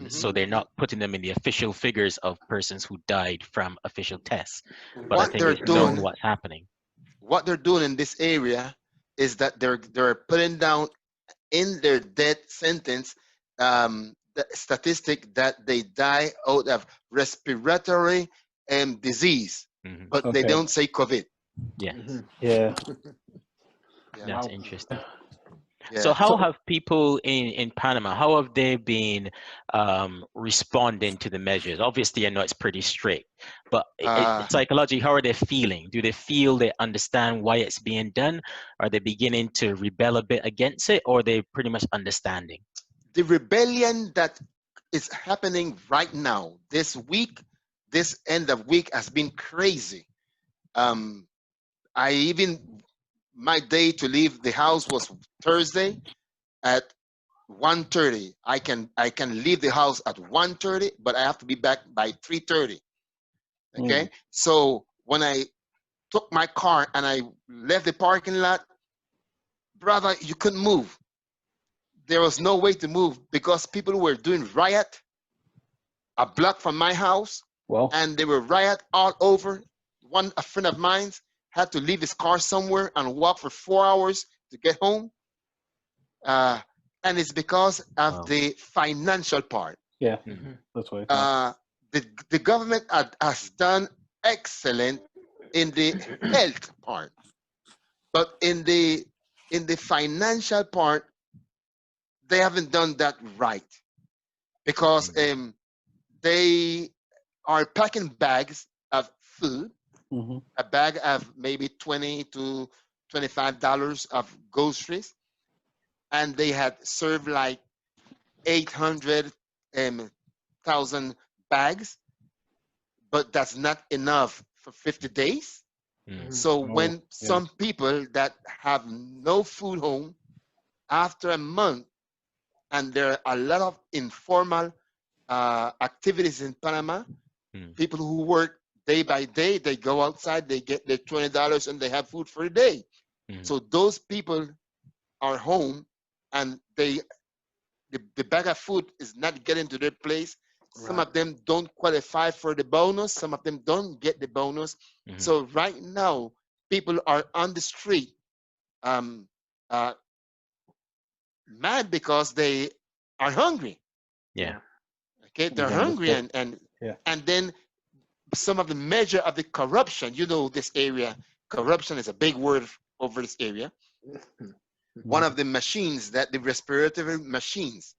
Speaker 1: So they're not putting them in the official figures of persons who died from official tests. But I think it's known what's happening.
Speaker 4: What they're doing in this area is that they're putting down in their death sentence the statistic that they die out of respiratory disease, but they don't say COVID.
Speaker 1: Yeah.
Speaker 2: Yeah.
Speaker 1: That's interesting.
Speaker 4: Yeah.
Speaker 1: So how have people in Panama, how have they been responding to the measures? Obviously, I know it's pretty strict, but psychologically, how are they feeling? Do they feel they understand why it's being done? Are they beginning to rebel a bit against it, or are they pretty much understanding?
Speaker 4: The rebellion that is happening right now, this week, this end of week, has been crazy. My day to leave the house was Thursday at 1:30. I can leave the house at 1:30, but I have to be back by 3:30. Okay. So when I took my car and I left the parking lot, brother, you couldn't move. There was no way to move because people were doing riot a block from my house.
Speaker 2: Wow.
Speaker 4: And they were riot all over. A friend of mine's, had to leave his car somewhere and walk for 4 hours to get home. And it's because of
Speaker 1: Wow.
Speaker 4: the financial part.
Speaker 2: Yeah,
Speaker 1: Mhm.
Speaker 2: that's what I thought.
Speaker 4: The government has done excellent in the health part, but in the financial part, they haven't done that right, because they are packing bags of food,
Speaker 2: Mhm.
Speaker 4: a bag of maybe $20 to $25 of groceries, and they had served like 800,000 bags, but that's not enough for 50 days.
Speaker 1: Mm.
Speaker 4: So
Speaker 2: Oh,
Speaker 4: when
Speaker 2: yeah.
Speaker 4: some people that have no food home after a month, and there are a lot of informal activities in Panama,
Speaker 1: Mm.
Speaker 4: people who work day by day, they go outside, they get their $20 and they have food for a day.
Speaker 1: Mm.
Speaker 4: So those people are home, and the bag of food is not getting to their place. Some
Speaker 3: Right.
Speaker 4: of them don't qualify for the bonus. Some of them don't get the bonus.
Speaker 1: Mhm.
Speaker 4: So right now, people are on the street, um, uh, mad because they are hungry.
Speaker 1: Yeah.
Speaker 4: Okay, they're
Speaker 2: Again,
Speaker 4: hungry,
Speaker 2: that's yeah.
Speaker 4: and then some of the measure of the corruption. You know, this area, corruption is a big word over this area. One of the machines, that the respiratory machines,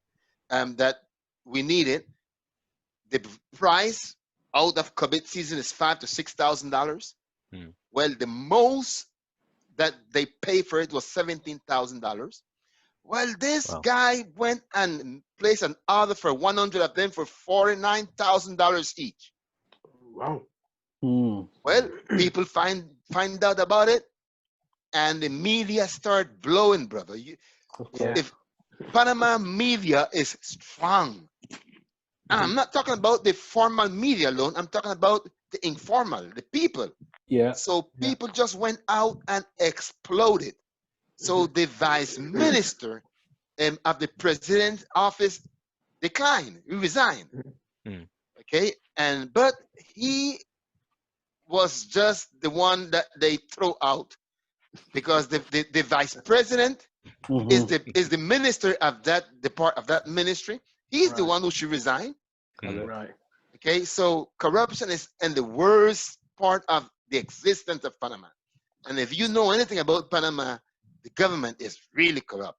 Speaker 4: that we needed, the price out of COVID season is $5,000 to $6,000.
Speaker 1: Mm.
Speaker 4: Well, the most that they pay for it was $17,000. Well, this
Speaker 1: Wow.
Speaker 4: guy went and placed an order for 100 of them for $49,000 each.
Speaker 3: Wow.
Speaker 2: Mm.
Speaker 4: Well, people find out about it, and the media start blowing, brother.
Speaker 2: Of course.
Speaker 3: Yeah.
Speaker 4: If Panama media is strong, and I'm not talking about the formal media alone, I'm talking about the informal, the people.
Speaker 2: Yeah.
Speaker 4: So
Speaker 2: Yeah.
Speaker 4: people just went out and exploded. So the vice minister of the president's office declined, he resigned.
Speaker 1: Mm.
Speaker 4: Okay, but he was just the one that they throw out, because the vice president
Speaker 2: Mhm.
Speaker 4: is the minister of that part of that ministry. He's the
Speaker 3: Right.
Speaker 4: one who should resign.
Speaker 1: Mm.
Speaker 3: Right.
Speaker 4: Okay, so corruption is in the worst part of the existence of Panama. And if you know anything about Panama, the government is really corrupt.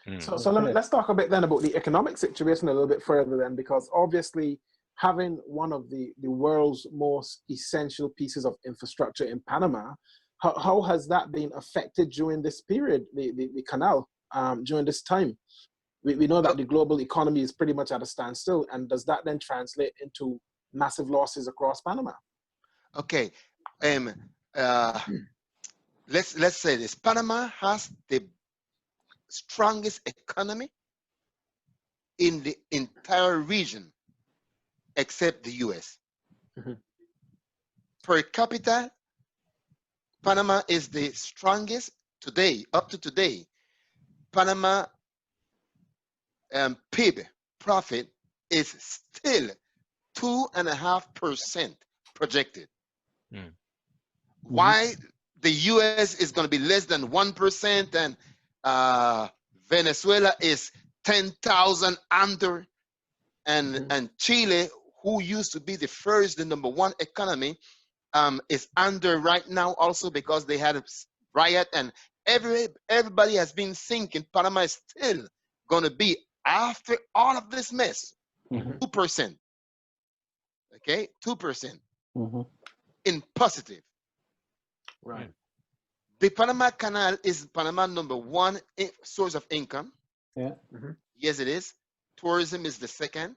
Speaker 1: Mm.
Speaker 3: So
Speaker 2: Okay.
Speaker 3: let's talk a bit then about the economic situation a little bit further then, because obviously having one of the world's most essential pieces of infrastructure in Panama, how has that been affected during this period, the canal, during this time? We know that
Speaker 4: Well,
Speaker 3: the global economy is pretty much at a standstill, and does that then translate into massive losses across Panama?
Speaker 4: okay, um, uh, let's say this: Panama has the strongest economy in the entire region, except the U.S.
Speaker 3: Mhm.
Speaker 4: Per capita, Panama is the strongest today. Up to today, Panama PIB profit is still 2.5% projected.
Speaker 1: Mm.
Speaker 4: Why the US is going to be less than 1%, and Venezuela is 10,000 under, and Chile, who used to be the number one economy, is under right now also, because they had a riot, and everybody has been thinking Panama is still going to be, after all of this mess,
Speaker 2: Mhm.
Speaker 4: 2%. Okay, 2%
Speaker 2: Mhm.
Speaker 4: in positive.
Speaker 3: Right.
Speaker 4: The Panama Canal is Panama number one source of income.
Speaker 2: Yeah.
Speaker 4: Yes, it is. Tourism is the second,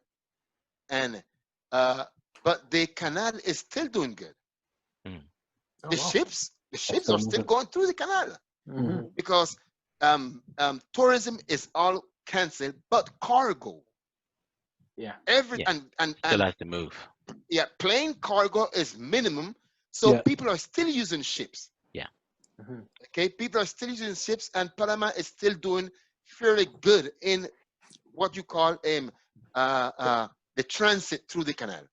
Speaker 4: and but the canal is still doing good.
Speaker 1: Mm.
Speaker 3: Oh
Speaker 4: The
Speaker 3: wow.
Speaker 4: ships
Speaker 2: Still
Speaker 4: are still
Speaker 2: moving.
Speaker 4: going through the canal,
Speaker 3: Mhm.
Speaker 4: because tourism is all canceled, but cargo,
Speaker 3: Yeah.
Speaker 4: every
Speaker 1: Yeah.
Speaker 4: and
Speaker 1: Still has to move.
Speaker 4: yeah, plane cargo is minimum, so
Speaker 2: Yeah.
Speaker 4: people are still using ships.
Speaker 1: Yeah.
Speaker 3: Mhm.
Speaker 4: Okay, people are still using ships, and Panama is still doing fairly good in what you call the transit through the canal.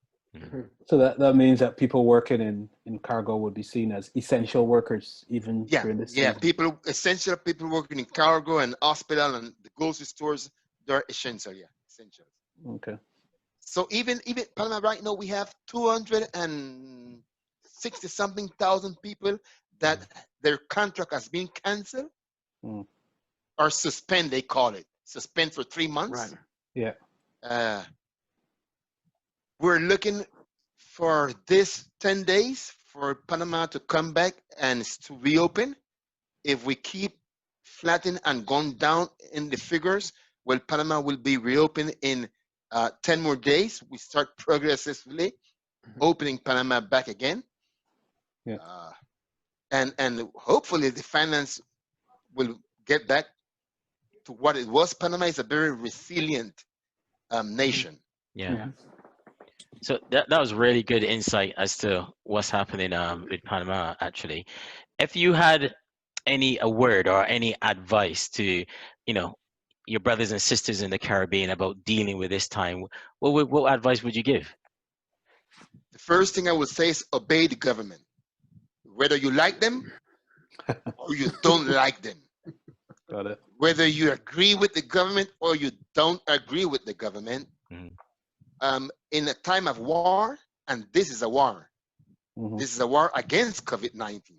Speaker 2: So that means that people working in cargo would be seen as essential workers even during this season.
Speaker 4: People, essential people working in cargo and hospital and the grocery stores, they're essential. Essential.
Speaker 2: Okay.
Speaker 4: So even Panama right now, we have 260 something thousand people that their contract has been canceled or suspend. They call it suspend for 3 months.
Speaker 3: Right.
Speaker 2: Yeah.
Speaker 4: We're looking for this 10 days for Panama to come back and to reopen. If we keep flattening and going down in the figures, well, Panama will be reopened in 10 more days. We start progressively opening Panama back again.
Speaker 2: Yeah.
Speaker 4: And hopefully the finance will get back to what it was. Panama is a very resilient nation.
Speaker 1: Yeah. So that was really good insight as to what's happening with Panama, actually. If you had a word or any advice to, your brothers and sisters in the Caribbean about dealing with this time, what advice would you give?
Speaker 4: The first thing I would say is obey the government, whether you like them or you don't like them.
Speaker 2: Got it.
Speaker 4: Whether you agree with the government or you don't agree with the government. In a time of war, and this is a war. This is a war against COVID-19.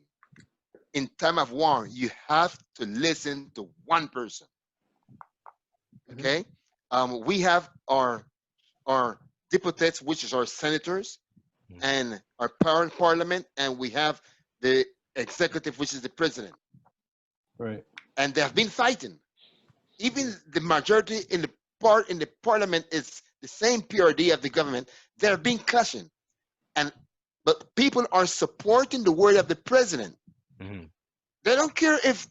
Speaker 4: In time of war, you have to listen to one person. Okay? We have our deputies, which is our senators, and our parliament, and we have the executive, which is the president.
Speaker 2: Right.
Speaker 4: And they have been fighting. Even the majority in the parliament is the same PRD of the government. They're being clashing, but people are supporting the word of the president. They don't care if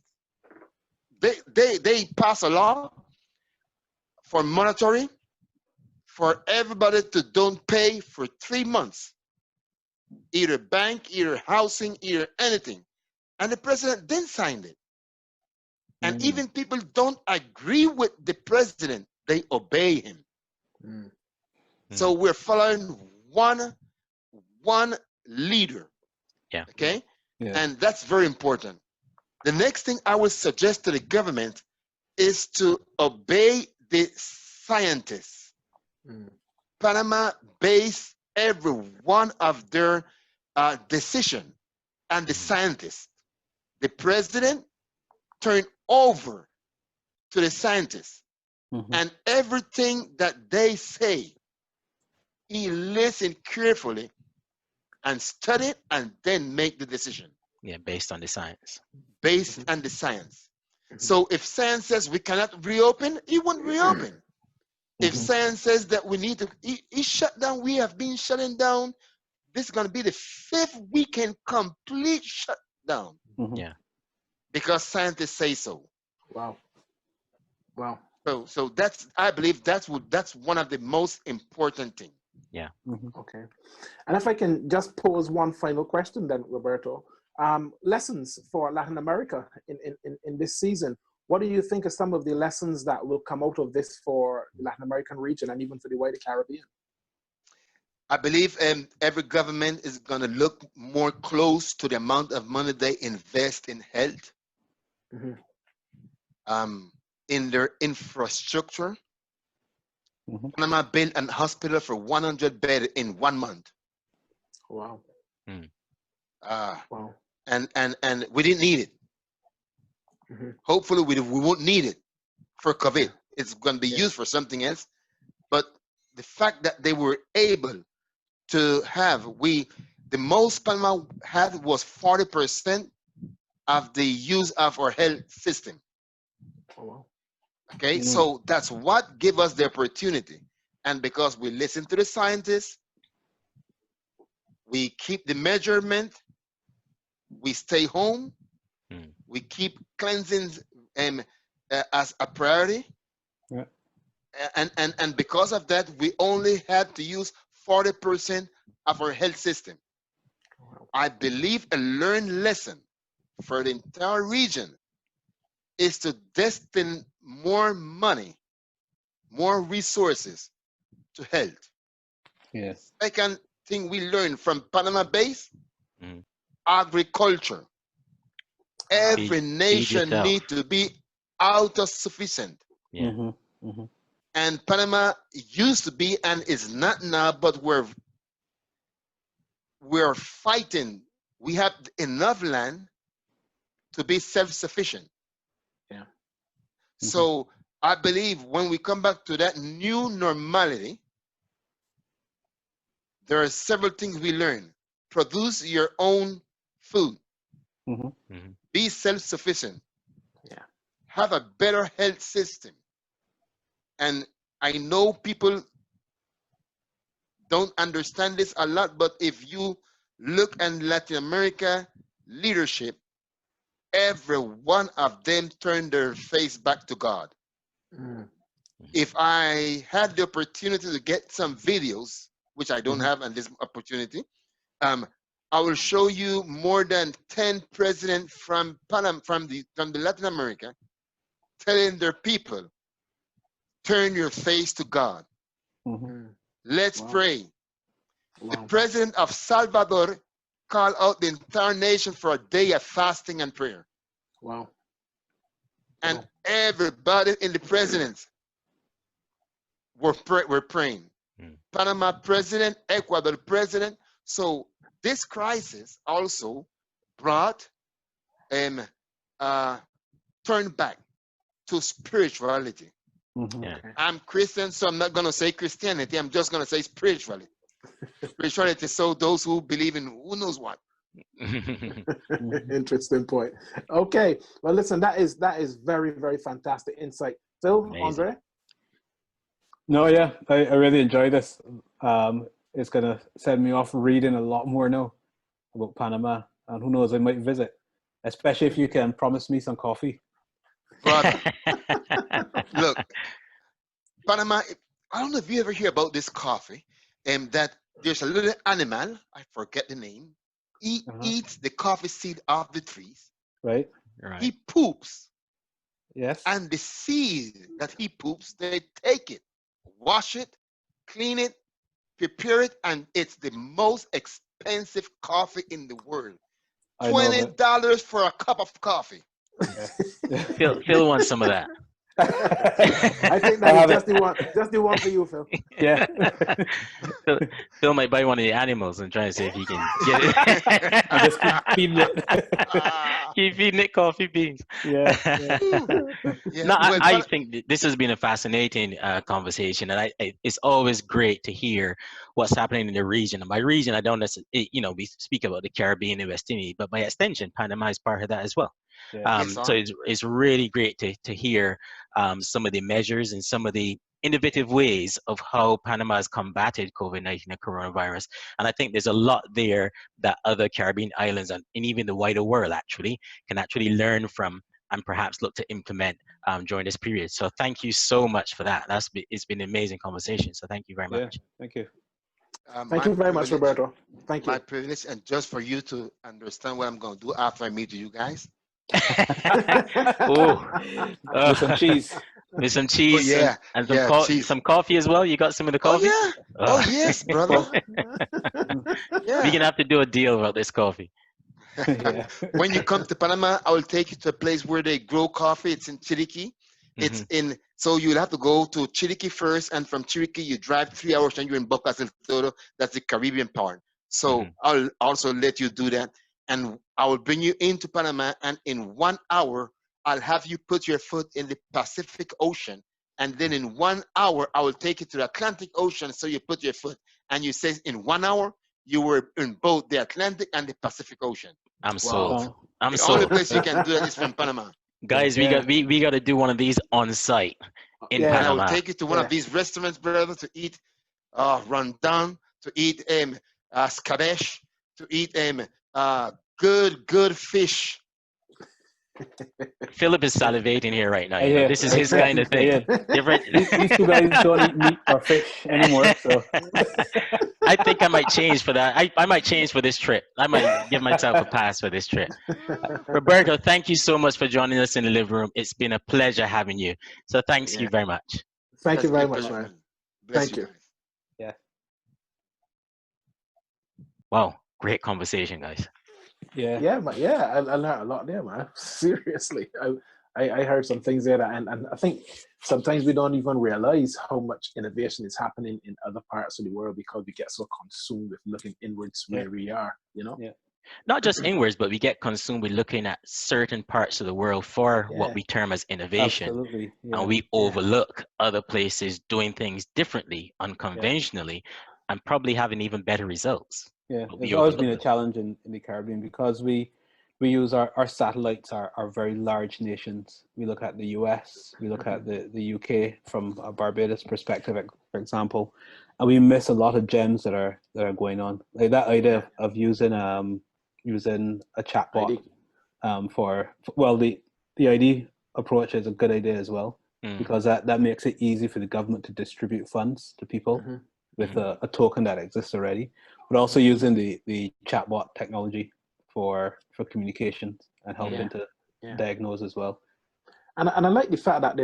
Speaker 4: they pass a law for monetary for everybody to don't pay for 3 months, either bank, either housing, either anything, and the president then signed it. And even people don't agree with the president, they obey him. So we're following one leader. Okay? And that's very important. The next thing I would suggest to the government is to obey the scientists. Panama based every one of their decision on the scientists. The president turned over to the scientists, and everything that they say, he listened carefully and studied and then make the decision.
Speaker 1: Based on the science.
Speaker 4: Based on the science. So if science says we cannot reopen, he won't reopen. If science says that we need to, he shut down. We have been shutting down. This is going to be the 5th weekend complete shutdown. Because scientists say so.
Speaker 3: Wow.
Speaker 4: So I believe that's one of the most important things.
Speaker 3: Okay. And if I can just pose one final question then, Roberto. Lessons for Latin America in this season. What do you think are some of the lessons that will come out of this for the Latin American region and even for the wider Caribbean?
Speaker 4: I believe every government is going to look more close to the amount of money they invest in health, in their infrastructure. Panama built a hospital for 100 beds in 1 month.
Speaker 3: Wow.
Speaker 4: Wow. And we didn't need it. Hopefully we won't need it for COVID. It's going to be used for something else. But the fact that they were able to have, the most Panama had was 40% of the use of our health system.
Speaker 3: Oh, wow.
Speaker 4: Okay, so that's what gave us the opportunity. And because we listen to the scientists, we keep the measurement, we stay home, we keep cleansing as a priority. And because of that, we only had to use 40% of our health system. I believe a learned lesson for the entire region is to destine more money, more resources to health. Second, thing we learned from Panama base,
Speaker 1: Mm.
Speaker 4: agriculture. Every
Speaker 1: Feed
Speaker 4: nation
Speaker 1: yourself.
Speaker 4: need to be autosufficient.
Speaker 1: Yeah.
Speaker 2: Mm-hmm. Mm-hmm.
Speaker 4: And Panama used to be and is not now, but we're fighting. We have enough land to be self-sufficient.
Speaker 3: Yeah.
Speaker 4: So I believe when we come back to that new normality, there are several things we learn. Produce your own food.
Speaker 2: Mm-hmm.
Speaker 1: Mhm.
Speaker 4: Be self-sufficient.
Speaker 3: Yeah.
Speaker 4: Have a better health system. And I know people don't understand this a lot, but if you look at Latin America leadership, every one of them turned their face back to God.
Speaker 3: Mm.
Speaker 4: If I had the opportunity to get some videos, which I don't
Speaker 2: Mhm.
Speaker 4: have on this opportunity, I will show you more than 10 presidents from Panama, from the Latin America, telling their people, turn your face to God.
Speaker 2: Mm-hmm.
Speaker 3: Mm.
Speaker 4: Let's
Speaker 3: Wow.
Speaker 4: pray. The
Speaker 3: Wow.
Speaker 4: president of Salvador called out the entire nation for a day of fasting and prayer.
Speaker 3: Wow.
Speaker 4: And
Speaker 3: Wow.
Speaker 4: everybody in the presidency were praying.
Speaker 1: Mm.
Speaker 4: Panama president, Ecuador president. So this crisis also brought turn back to spirituality.
Speaker 2: Mm-hmm.
Speaker 1: Yeah.
Speaker 3: Okay.
Speaker 4: I'm Christian, so I'm not going to say Christianity. I'm just going to say spirituality. Spirituality. So those who believe in who knows what.
Speaker 3: Interesting point. Okay. Well, listen, that is very, very fantastic insight. Phil,
Speaker 1: Amazing.
Speaker 3: Andre?
Speaker 2: No, yeah, I really enjoy this. It's gonna send me off reading a lot more now about Panama, and who knows, I might visit, especially if you can promise me some coffee.
Speaker 4: Brother, look, Panama, I don't know if you ever hear about this coffee, that there's a little animal, I forget the name, he
Speaker 2: Uh-huh.
Speaker 4: eats the coffee seed off the trees.
Speaker 2: Right?
Speaker 1: Right.
Speaker 4: He poops,
Speaker 2: Yes.
Speaker 4: and the seed that he poops, they take it, wash it, clean it, prepare it, and it's the most expensive coffee in the world.
Speaker 2: I know that.
Speaker 4: $20 for a cup of coffee.
Speaker 2: Yeah.
Speaker 1: Phil wants some of that.
Speaker 3: I think
Speaker 2: I
Speaker 3: that
Speaker 2: have
Speaker 3: is
Speaker 2: it.
Speaker 3: just the one for you, Phil.
Speaker 2: Yeah.
Speaker 1: Phil might buy one of the animals and try and see if he can get it.
Speaker 2: I just keep feeding it.
Speaker 1: Keep feeding it coffee beans.
Speaker 2: Yeah.
Speaker 4: Yeah,
Speaker 1: No,
Speaker 4: well,
Speaker 1: I think this has been a fascinating conversation, and it's always great to hear what's happening in the region. And by region, I don't necessarily, we speak about the Caribbean and West Indies, but by extension, Panama is part of that as well.
Speaker 2: Yeah.
Speaker 4: yes,
Speaker 1: So
Speaker 4: sir.
Speaker 1: it's really great to hear some of the measures and some of the innovative ways of how Panama has combated COVID-19 and coronavirus. And I think there's a lot there that other Caribbean islands and even the wider world actually can actually learn from and perhaps look to implement during this period. So thank you so much for that. It's been an amazing conversation. So thank you very
Speaker 2: Yeah.
Speaker 1: much.
Speaker 2: Thank you.
Speaker 3: Thank
Speaker 4: My
Speaker 3: you very much,
Speaker 4: privilege.
Speaker 3: Roberto. Thank
Speaker 4: My
Speaker 3: you.
Speaker 4: privilege, and just for you to understand what I'm going to do after I meet you guys.
Speaker 1: Oh,
Speaker 2: With some cheese.
Speaker 1: with some
Speaker 4: Oh
Speaker 1: cheese
Speaker 4: yeah,
Speaker 1: and
Speaker 4: yeah, cheese.
Speaker 1: some coffee as well. You got some of the
Speaker 4: Oh
Speaker 1: coffee?
Speaker 4: yeah, oh yes, brother.
Speaker 1: We're
Speaker 4: Yeah.
Speaker 1: gonna have to do a deal about this coffee.
Speaker 2: Yeah.
Speaker 4: When you come to Panama, I will take you to a place where they grow coffee. It's in Chiriquí. It's in, so you'll have to go to Chiriquí first, and from Chiriquí you drive 3 hours and you're in Bocas del Toro. That's the Caribbean part. So
Speaker 1: Mhm.
Speaker 4: I'll also let you do that, and I will bring you into Panama, and in 1 hour I'll have you put your foot in the Pacific Ocean, and then in 1 hour I will take you to the Atlantic Ocean. So you put your foot, and you say in 1 hour you were in both the Atlantic and the Pacific Ocean.
Speaker 1: I'm
Speaker 3: Wow.
Speaker 1: sold. I'm
Speaker 4: The only
Speaker 1: sold.
Speaker 4: place you can do that is from Panama.
Speaker 1: Guys,
Speaker 2: Yeah.
Speaker 1: we got to do one of these on site in
Speaker 3: Yeah.
Speaker 4: And I will
Speaker 1: Panama.
Speaker 4: take you to one of these restaurants, brother, to eat rondon, to eat scabeche, to eat good fish.
Speaker 1: Philip is salivating here right now.
Speaker 2: Yeah.
Speaker 1: This is his kind of thing. Different.
Speaker 2: These two guys don't eat meat or fish anymore, so
Speaker 1: I think I might change for that. I might change for this trip. I might give myself a pass for this trip. Roberto, thank you so much for joining us in the living room. It's been a pleasure having you. So thanks
Speaker 3: Yeah.
Speaker 1: you very much.
Speaker 3: Thank you
Speaker 4: That's been
Speaker 3: very
Speaker 4: a
Speaker 3: much,
Speaker 4: pleasure,
Speaker 3: man.
Speaker 4: man. Bless
Speaker 3: Thank
Speaker 4: you
Speaker 3: you.
Speaker 4: guys.
Speaker 2: yeah.
Speaker 1: Wow, great conversation, guys.
Speaker 2: Yeah.
Speaker 3: Yeah, but yeah, I learned a lot there, man. Seriously, I heard some things there that, and I think sometimes we don't even realize how much innovation is happening in other parts of the world because we get so consumed with looking inwards where we are, you know?
Speaker 2: Yeah.
Speaker 1: Not just inwards, but we get consumed with looking at certain parts of the world for what
Speaker 3: Yeah,
Speaker 1: we term as innovation,
Speaker 2: Absolutely.
Speaker 1: and
Speaker 2: Yeah.
Speaker 1: we
Speaker 3: yeah,
Speaker 1: overlook other places doing things differently,
Speaker 2: Yeah.
Speaker 1: unconventionally, and probably having even better results.
Speaker 2: Yeah.
Speaker 1: But
Speaker 2: There's
Speaker 1: we
Speaker 2: always been
Speaker 1: overlook
Speaker 2: a
Speaker 1: them.
Speaker 2: challenge in the Caribbean because we use our satellites are very large nations. We look at the US, we look at the UK from a Barbados perspective, for example, and we miss a lot of gems that are going on. Like that idea
Speaker 3: yeah.
Speaker 2: of using a chatbot
Speaker 3: ID.
Speaker 2: for well the ID approach is a good idea as well
Speaker 1: Mm,
Speaker 2: because that makes it easy for the government to distribute funds to people
Speaker 3: Mm-hmm,
Speaker 2: with
Speaker 1: mm,
Speaker 2: a token that exists already, but also
Speaker 3: mm-hmm.
Speaker 2: using the chatbot technology for communications and
Speaker 1: mm,
Speaker 2: helping to
Speaker 3: Yeah.
Speaker 2: diagnose as well.
Speaker 3: And I like the fact that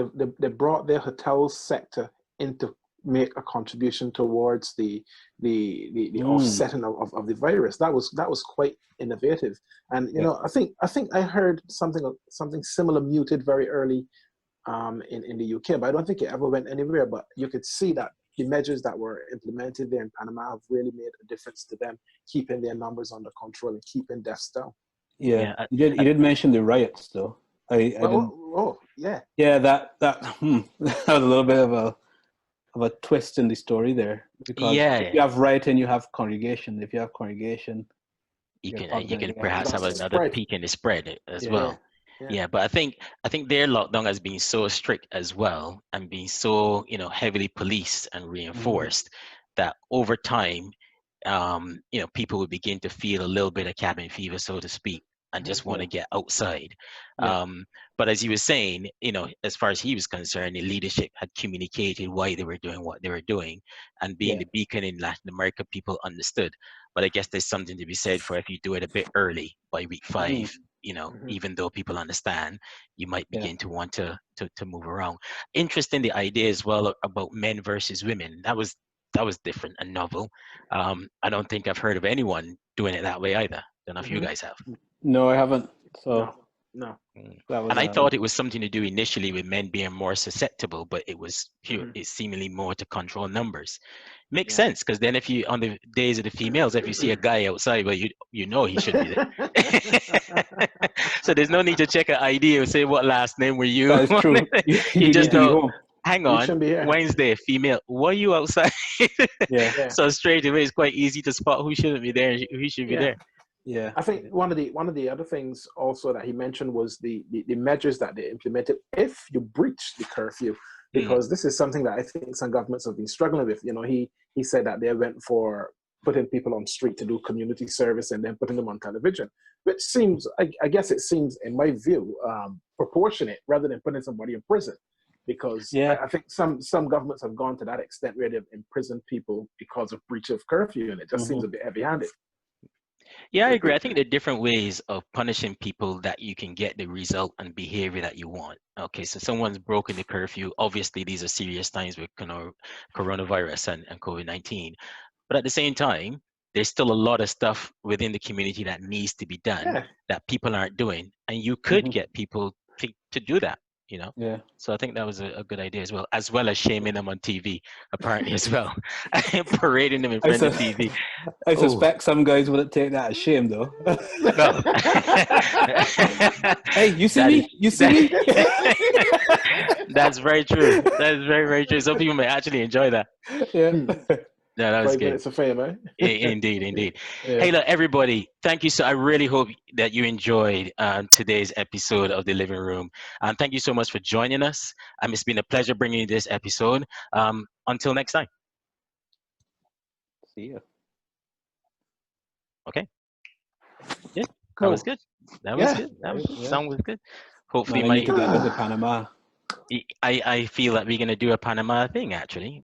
Speaker 3: they brought their hotel sector into make a contribution towards the
Speaker 2: Mm,
Speaker 3: offsetting of the virus. That was quite innovative. And you
Speaker 2: yeah.
Speaker 3: know, I think I heard something similar muted very early in the UK, but I don't think it ever went anywhere. But you could see that the measures that were implemented there in Panama have really made a difference to them, keeping their numbers under control and keeping deaths down.
Speaker 2: Yeah,
Speaker 1: yeah.
Speaker 2: you did mention the riots though. I
Speaker 3: Well,
Speaker 2: did.
Speaker 3: yeah,
Speaker 2: Yeah, that that was a little bit of a twist in the story there because if
Speaker 1: Yeah,
Speaker 2: you have rioting, you have congregation. If you have congregation, you're probably
Speaker 1: you
Speaker 2: going to
Speaker 1: can
Speaker 2: get
Speaker 1: perhaps have
Speaker 3: that's
Speaker 2: infected.
Speaker 1: another
Speaker 3: spread.
Speaker 1: peak in the spread as
Speaker 2: Yeah.
Speaker 3: Yeah,
Speaker 1: well.
Speaker 3: yeah.
Speaker 1: Yeah, but I think their lockdown has been so strict as well and being so, heavily policed and
Speaker 2: Hmm.
Speaker 1: reinforced that over time, people would begin to feel a little bit of cabin fever, so to speak, and
Speaker 3: Mm-hmm.
Speaker 1: just want
Speaker 2: Yeah.
Speaker 1: to get outside.
Speaker 2: Yeah.
Speaker 1: But as he was saying, as far as he was concerned, the leadership had communicated why they were doing what they were doing, and being
Speaker 2: Yeah.
Speaker 1: the beacon in Latin America, people understood. But I guess there's something to be said for if you do it a bit early by week
Speaker 2: Mm,
Speaker 1: 5,
Speaker 3: Mm-hmm.
Speaker 1: even though people understand, you might
Speaker 2: yeah.
Speaker 1: begin to want to move around. Interesting, the idea as well about men versus women. That was different and novel. I don't think I've heard of anyone doing it that way either. Don't know if you
Speaker 3: Mm-hmm.
Speaker 1: guys have.
Speaker 2: No, I haven't. So
Speaker 3: No, no.
Speaker 1: Mm.
Speaker 2: that was
Speaker 1: And I thought it was something to do initially with men being more susceptible, but it was here.
Speaker 3: Mm-hmm.
Speaker 1: It's seemingly more to control numbers. Makes
Speaker 3: Yeah.
Speaker 1: sense, because then if you on the days of the females, if you see a guy outside, well, you know he shouldn't be there. So there's no need to check an ID or say what last name were you.
Speaker 2: that is true.
Speaker 1: You
Speaker 2: You
Speaker 1: just
Speaker 2: need to
Speaker 3: Yeah,
Speaker 2: be
Speaker 1: know.
Speaker 2: home.
Speaker 1: Hang
Speaker 3: you
Speaker 1: on,
Speaker 3: shouldn't be here.
Speaker 1: Wednesday, female. Were you outside?
Speaker 2: Yeah.
Speaker 3: Yeah,
Speaker 1: So straight away, it's quite easy to spot who shouldn't be there and who should be
Speaker 3: yeah.
Speaker 1: there.
Speaker 2: Yeah.
Speaker 3: I think one of the other things also that he mentioned was the measures that they implemented if you breach the curfew,
Speaker 1: Mm,
Speaker 3: because this is something that I think some governments have been struggling with. You know, he said that they went for putting people on street to do community service and then putting them on television, which seems, I guess it seems, in my view, proportionate rather than putting somebody in prison. Because
Speaker 2: Yeah.
Speaker 3: I think some governments have gone to that extent where they've imprisoned people because of breach of curfew, and it just seems
Speaker 2: Hmm.
Speaker 3: a bit heavy-handed.
Speaker 1: yeah, I agree. I think there are different ways of punishing people that you can get the result and behavior that you want. Okay, so someone's broken the curfew. Obviously, these are serious times with coronavirus and COVID-19. But at the same time, there's still a lot of stuff within the community that needs to be done
Speaker 3: Yeah,
Speaker 1: that people aren't doing. And you could
Speaker 2: Hmm.
Speaker 1: get people to do that.
Speaker 2: Yeah.
Speaker 1: So I think that was a good idea as well as shaming them on TV, apparently as well. Parading them in
Speaker 2: I,
Speaker 1: front of
Speaker 2: su-
Speaker 1: TV.
Speaker 2: I
Speaker 1: Oh,
Speaker 2: suspect some guys wouldn't take that as shame though.
Speaker 1: well.
Speaker 2: Hey, you see
Speaker 1: That is
Speaker 2: me? You see
Speaker 1: that,
Speaker 2: me?
Speaker 1: that's very true. That is very, very true. Some people may actually enjoy that.
Speaker 2: Yeah.
Speaker 3: Hmm.
Speaker 1: No, that was
Speaker 3: 5
Speaker 1: good.
Speaker 3: minutes of fame, eh?
Speaker 1: Indeed, indeed.
Speaker 2: Yeah.
Speaker 1: Hey, look, everybody, thank you. So I really hope that you enjoyed today's episode of The Living Room. And thank you so much for joining us. It's been a pleasure bringing you this episode. Until next time.
Speaker 2: See ya.
Speaker 1: Okay. Yeah, that was
Speaker 3: Cool.
Speaker 1: good. That was
Speaker 3: Yeah.
Speaker 1: good. That was,
Speaker 2: Yeah.
Speaker 1: sound was good. Hopefully,
Speaker 2: Man, I need to go visit
Speaker 3: Ah.
Speaker 2: Panama.
Speaker 1: I feel that we're going to do a Panama thing, actually.